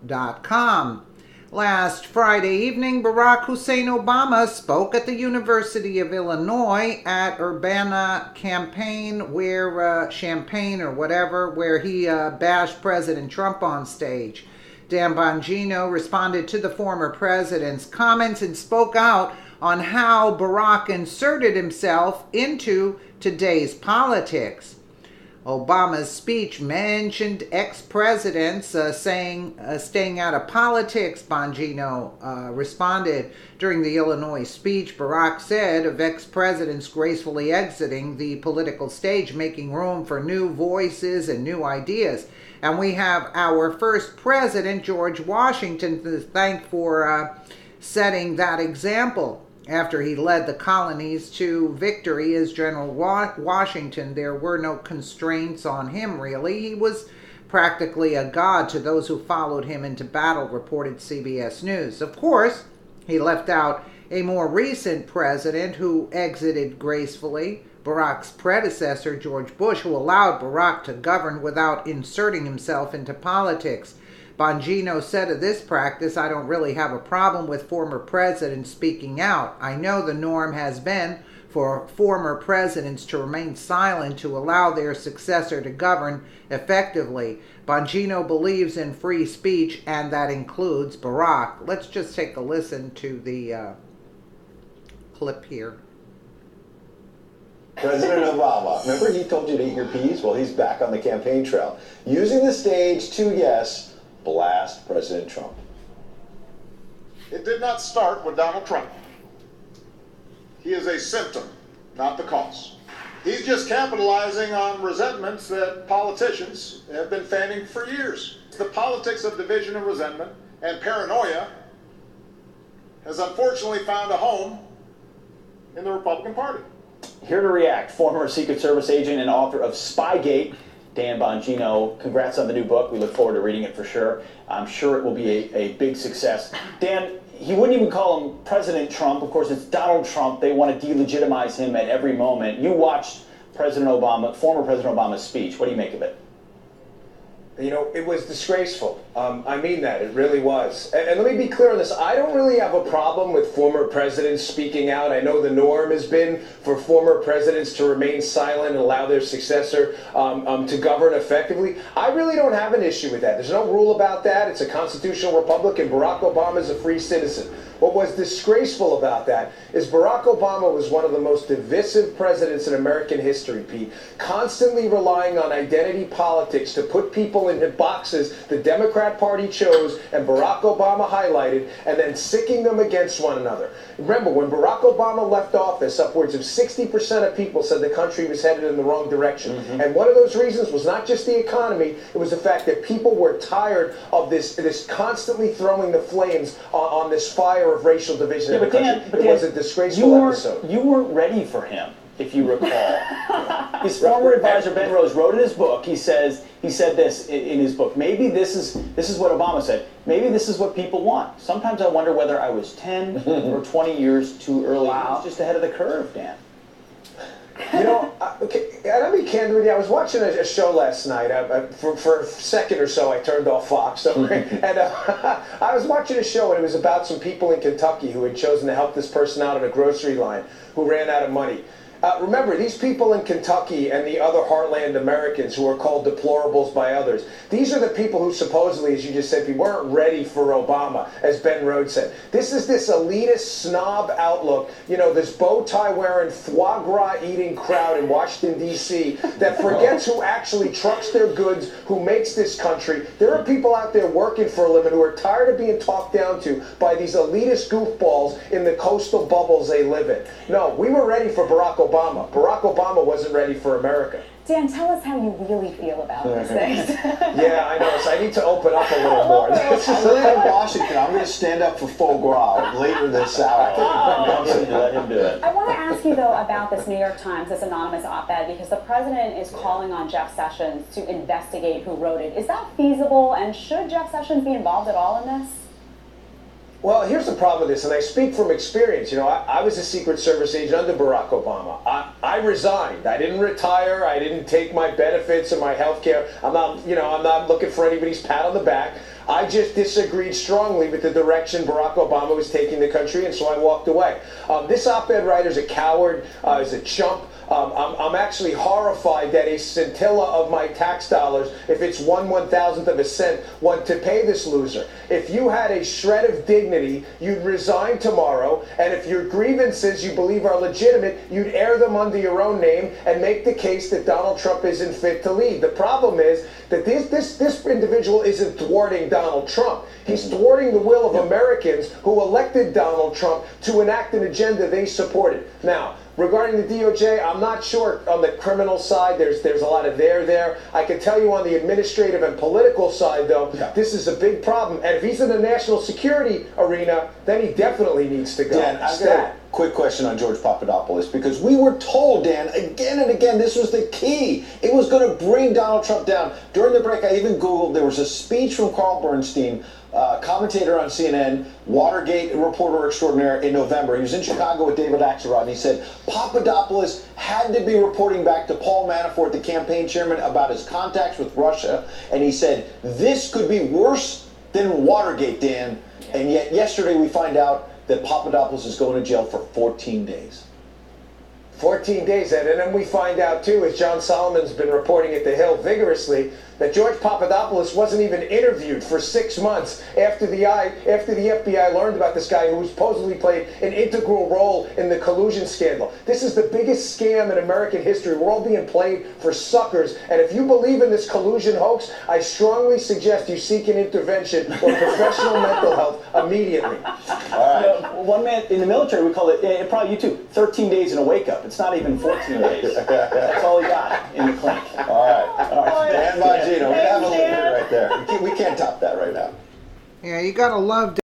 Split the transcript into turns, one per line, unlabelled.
Bongino.com. Last Friday evening, Barack Hussein Obama spoke at the University of Illinois at Urbana Champaign, where he bashed President Trump on stage. Dan Bongino responded to the former president's comments and spoke out on how Barack inserted himself into today's politics. Obama's speech mentioned ex-presidents staying out of politics, Bongino responded. During the Illinois speech, Barack said of ex-presidents gracefully exiting the political stage, making room for new voices and new ideas. And we have our first president, George Washington, to thank for setting that example. After he led the colonies to victory as General Washington, there were no constraints on him, really. He was practically a god to those who followed him into battle, reported CBS News. Of course, he left out a more recent president who exited gracefully, Barack's predecessor, George Bush, who allowed Barack to govern without inserting himself into politics. Bongino said of this practice, "I don't really have a problem with former presidents speaking out. I know the norm has been for former presidents to remain silent to allow their successor to govern effectively. Bongino believes in free speech, and that includes Barack." Let's just take a listen to the clip here.
President Obama, remember he told you to eat your peas? Well, he's back on the campaign trail, using the stage to, yes, blast President Trump.
It did not start with Donald Trump. He is a symptom, not the cause. He's just capitalizing on resentments that politicians have been fanning for years. The politics of division and resentment and paranoia has unfortunately found a home in the Republican Party.
Here to react, former Secret Service agent and author of Spygate, Dan Bongino. Congrats on the new book. We look forward to reading it for sure. I'm sure it will be a big success. Dan, he wouldn't even call him President Trump. Of course, it's Donald Trump. They want to delegitimize him at every moment. You watched President Obama, former President Obama's speech. What do you make of it?
You know, it was disgraceful. I mean that. It really was. And let me be clear on this. I don't really have a problem with former presidents speaking out. I know the norm has been for former presidents to remain silent and allow their successor to govern effectively. I really don't have an issue with that. There's no rule about that. It's a constitutional republic, and Barack Obama is a free citizen. What was disgraceful about that is Barack Obama was one of the most divisive presidents in American history, Pete, constantly relying on identity politics to put people into boxes the Democrat Party chose and Barack Obama highlighted, and then sicking them against one another. Remember, when Barack Obama left office, upwards of 60% of people said the country was headed in the wrong direction. And one of those reasons was not just the economy, it was the fact that people were tired of this constantly throwing the flames on this fire of racial division in the country. It was a disgraceful episode.
You weren't ready for him, if you recall. His former advisor Ben Rose wrote in his book. He said this in his book. Maybe this is what Obama said. Maybe this is what people want. Sometimes I wonder whether I was 10 or 20 years too early. Wow. I was just ahead of the curve, Dan.
You know, okay, and I'll be candid with you. I was watching a show last night. For a second or so, I turned off Fox. And I was watching a show, and it was about some people in Kentucky who had chosen to help this person out in a grocery line who ran out of money. Remember, these people in Kentucky and the other heartland Americans who are called deplorables by others, these are the people who supposedly, as you just said, weren't ready for Obama, as Ben Rhodes said. This is this elitist snob outlook, you know, this bow tie wearing, foie gras eating crowd in Washington, D.C. that forgets who actually trucks their goods, who makes this country. There are people out there working for a living who are tired of being talked down to by these elitist goofballs in the coastal bubbles they live in. No, we were ready for Barack Obama. Barack Obama wasn't ready for America.
Dan, tell us how you really feel about these things.
Yeah, I know. So I need to open up a little more.
I live in Washington. I'm going to stand up for foie gras later this hour.
Let him do it.
I want to ask you, though, about this New York Times, this anonymous op-ed, because the president is calling on Jeff Sessions to investigate who wrote it. Is that feasible, and should Jeff Sessions be involved at all in this?
Well, here's the problem with this, and I speak from experience. You know, I was a Secret Service agent under Barack Obama. I resigned. I didn't retire. I didn't take my benefits or my health care. I'm not looking for anybody's pat on the back. I just disagreed strongly with the direction Barack Obama was taking the country, and so I walked away. This op-ed writer's a coward, is a chump. I'm actually horrified that a scintilla of my tax dollars, if it's 1/1000th of a cent, want to pay this loser. If you had a shred of dignity, you'd resign tomorrow, and if your grievances you believe are legitimate, you'd air them under your own name and make the case that Donald Trump isn't fit to lead. The problem is that this individual isn't thwarting Donald Trump. He's thwarting the will of Americans who elected Donald Trump to enact an agenda they supported. Now, regarding the DOJ, I'm not sure on the criminal side. There's a lot of there. I can tell you on the administrative and political side, though, this is a big problem. And if he's in the national security arena, then he definitely needs to go.
Dan, I've got a quick question on George Papadopoulos, because we were told, Dan, again and again, this was the key. It was going to bring Donald Trump down. During the break, I even Googled, there was a speech from Carl Bernstein, commentator on CNN, Watergate reporter extraordinaire in November. He was in Chicago with David Axelrod, and he said Papadopoulos had to be reporting back to Paul Manafort, the campaign chairman, about his contacts with Russia, and he said this could be worse than Watergate, Dan. And yet yesterday we find out that Papadopoulos is going to jail for 14 days.
14 days, Ed. And then we find out, too, as John Solomon's been reporting at The Hill vigorously, that George Papadopoulos wasn't even interviewed for 6 months after the FBI learned about this guy who supposedly played an integral role in the collusion scandal. This is the biggest scam in American history. We're all being played for suckers. And if you believe in this collusion hoax, I strongly suggest you seek an intervention or professional mental health immediately.
All right.
You know, one man in the military, we call it, probably you too, 13 days in a wake-up. It's not even 14 days. That's all he got in the clinic.
All right. Dan Bongino, we have a leader right there. We can't top that right now.
Yeah, you gotta love